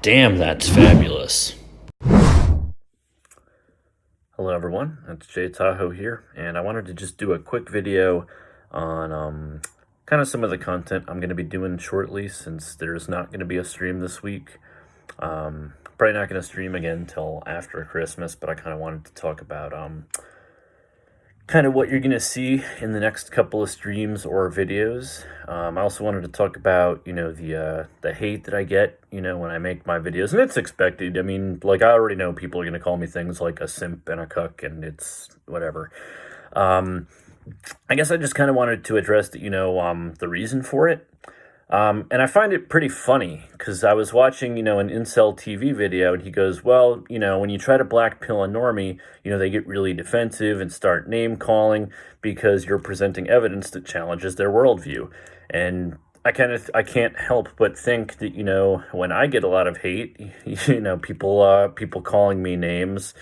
Damn, that's fabulous. Hello everyone, it's Jay Tahoe here, and I wanted to just do a quick video on kind of some of the content I'm going to be doing shortly since there's not going to be a stream this week. Probably not going to stream again until after Christmas, but I kind of wanted to talk about kind of what you're going to see in the next couple of streams or videos. I also wanted to talk about, the hate that I get, when I make my videos, and it's expected. I mean, like, I already know people are going to call me things like a simp and a cuck, and it's whatever. I guess I just kind of wanted to address the reason for it. And I find it pretty funny because I was watching, an Incel TV video, and he goes, well, when you try to blackpill a normie, they get really defensive and start name calling because you're presenting evidence that challenges their worldview. And I can't help but think that, when I get a lot of hate, people calling me names,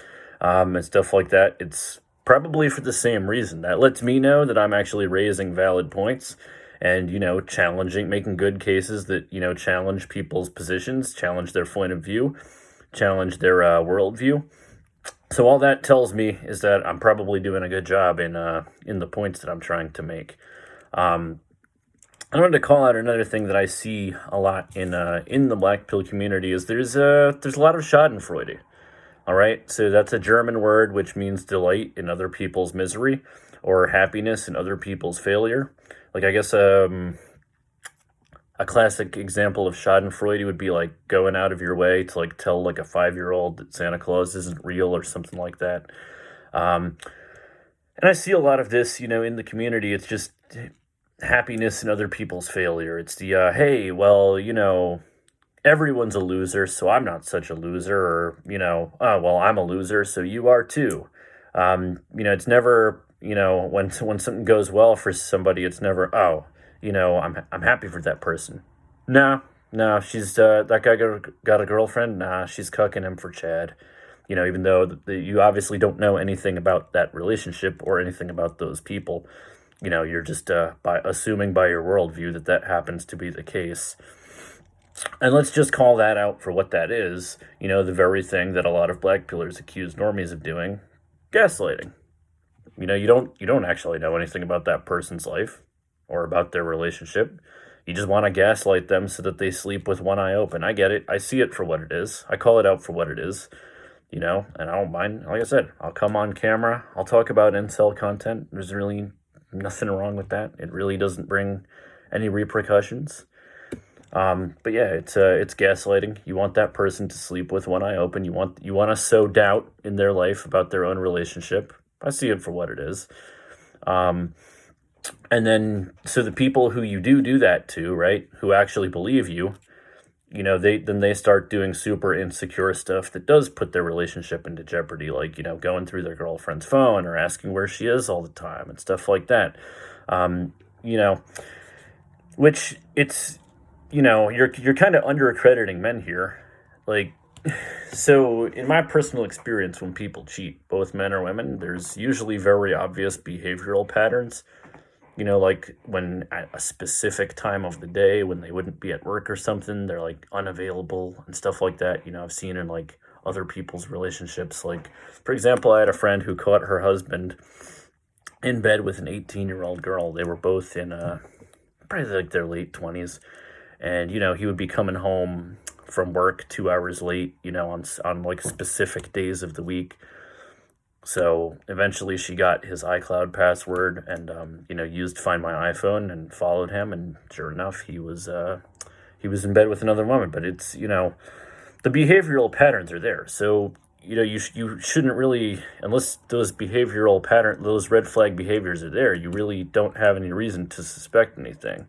and stuff like that, it's probably for the same reason. That lets me know that I'm actually raising valid points and making good cases that challenge people's positions, challenge their point of view, challenge their worldview. So all that tells me is that I'm probably doing a good job in the points that I'm trying to make. I wanted to call out another thing that I see a lot in the black pill community is there's a lot of Schadenfreude. All right, so that's a German word which means delight in other people's misery or happiness in other people's failure. Like, I guess a classic example of Schadenfreude would be like going out of your way to like tell like a 5-year-old that Santa Claus isn't real or something like that. And I see a lot of this, in the community. It's just happiness in other people's failure. It's the hey, well, everyone's a loser, so I'm not such a loser, or oh well, I'm a loser, so you are too. It's never when something goes well for somebody, it's never I'm happy for that person. No, no, she's that guy got a girlfriend. Nah, she's cucking him for Chad. Even though you obviously don't know anything about that relationship or anything about those people. You're just by assuming by your worldview that happens to be the case. And let's just call that out for what that is. The very thing that a lot of black pillars accuse normies of doing, gaslighting. You don't actually know anything about that person's life or about their relationship. You just want to gaslight them so that they sleep with one eye open. I get it. I see it for what it is. I call it out for what it is. And I don't mind. Like I said, I'll come on camera. I'll talk about incel content. There's really nothing wrong with that. It really doesn't bring any repercussions. But yeah, it's gaslighting. You want that person to sleep with one eye open. You want to sow doubt in their life about their own relationship. I see it for what it is. And then so the people who you do that to, right, who actually believe you, they start doing super insecure stuff that does put their relationship into jeopardy, like going through their girlfriend's phone or asking where she is all the time and stuff like that. Which it's you're kind of underaccrediting men here. Like, so in my personal experience, when people cheat, both men or women, there's usually very obvious behavioral patterns. Like when at a specific time of the day when they wouldn't be at work or something, they're like unavailable and stuff like that. I've seen in like other people's relationships. Like, for example, I had a friend who caught her husband in bed with an 18-year-old girl. They were both in probably like their late 20s. And, he would be coming home from work 2 hours late, on like specific days of the week. So eventually she got his iCloud password and, used Find My iPhone and followed him. And sure enough, he was in bed with another woman. But it's, the behavioral patterns are there. So, you shouldn't really, unless those those red flag behaviors are there, you really don't have any reason to suspect anything.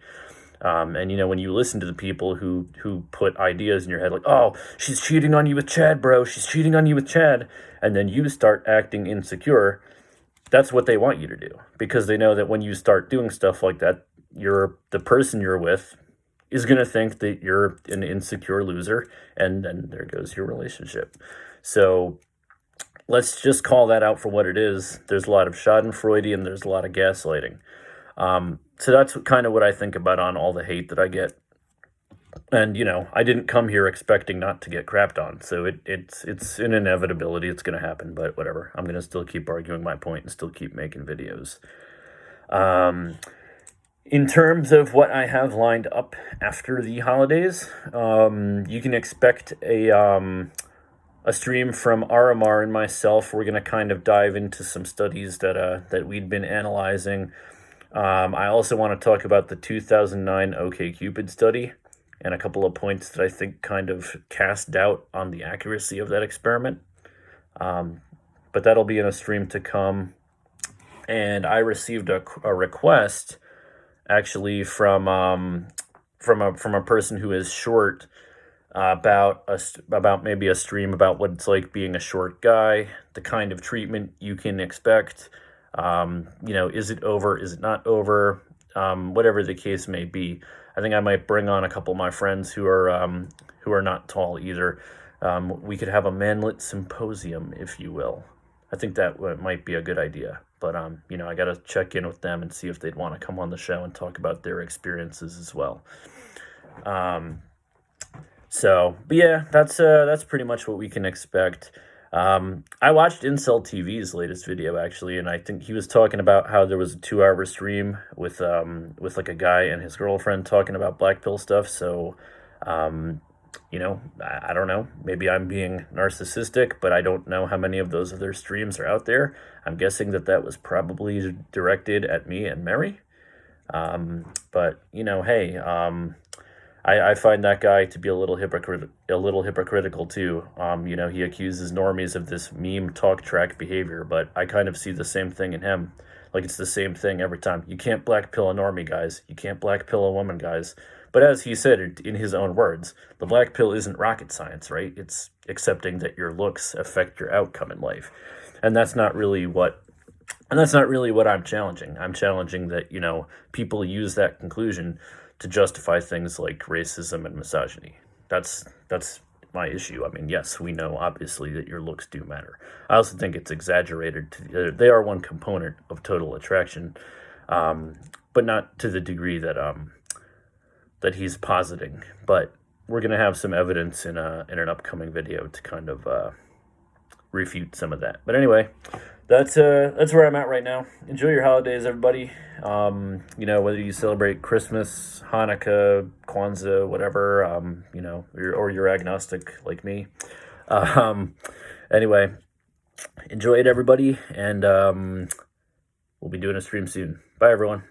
And when you listen to the people who put ideas in your head like, oh, she's cheating on you with Chad, bro, she's cheating on you with Chad, and then you start acting insecure, that's what they want you to do. Because they know that when you start doing stuff like that, the person you're with is going to think that you're an insecure loser, and then there goes your relationship. So let's just call that out for what it is. There's a lot of Schadenfreude and there's a lot of gaslighting. So that's kind of what I think about on all the hate that I get. And I didn't come here expecting not to get crapped on, so it's an inevitability. It's going to happen, but whatever. I'm going to still keep arguing my point and still keep making videos. In terms of what I have lined up after the holidays, you can expect a stream from Aramar and myself. We're going to kind of dive into some studies that we'd been analyzing. I also want to talk about the 2009 OkCupid study and a couple of points that I think kind of cast doubt on the accuracy of that experiment. But that'll be in a stream to come. And I received a request actually from a person who is short about maybe a stream about what it's like being a short guy, the kind of treatment you can expect. Is it over? Is it not over? Whatever the case may be. I think I might bring on a couple of my friends who are not tall either. We could have a manlet symposium, if you will. I think that might be a good idea. But I got to check in with them and see if they'd want to come on the show and talk about their experiences as well. But yeah, that's pretty much what we can expect. I watched Incel TV's latest video actually, and I think he was talking about how there was a 2-hour stream with like a guy and his girlfriend talking about black pill stuff. So, I don't know. Maybe I'm being narcissistic, but I don't know how many of those other streams are out there. I'm guessing that was probably directed at me and Mary. But hey, I find that guy to be a little hypocritical too. He accuses normies of this meme talk track behavior, but I kind of see the same thing in him. Like, it's the same thing every time. You can't black pill a normie, guys. You can't black pill a woman, guys. But as he said it in his own words, the black pill isn't rocket science, right? It's accepting that your looks affect your outcome in life. And that's not really what I'm challenging. I'm challenging that, people use that conclusion to justify things like racism and misogyny. That's my issue. I mean, yes, we know obviously that your looks do matter. I also think it's exaggerated. They are one component of total attraction, but not to the degree that he's positing. But we're gonna have some evidence in an upcoming video to kind of refute some of that. But anyway, that's where I'm at right now. Enjoy your holidays, everybody. Whether you celebrate Christmas, Hanukkah, Kwanzaa, whatever, or you're agnostic like me. Anyway, enjoy it, everybody, and we'll be doing a stream soon. Bye, everyone.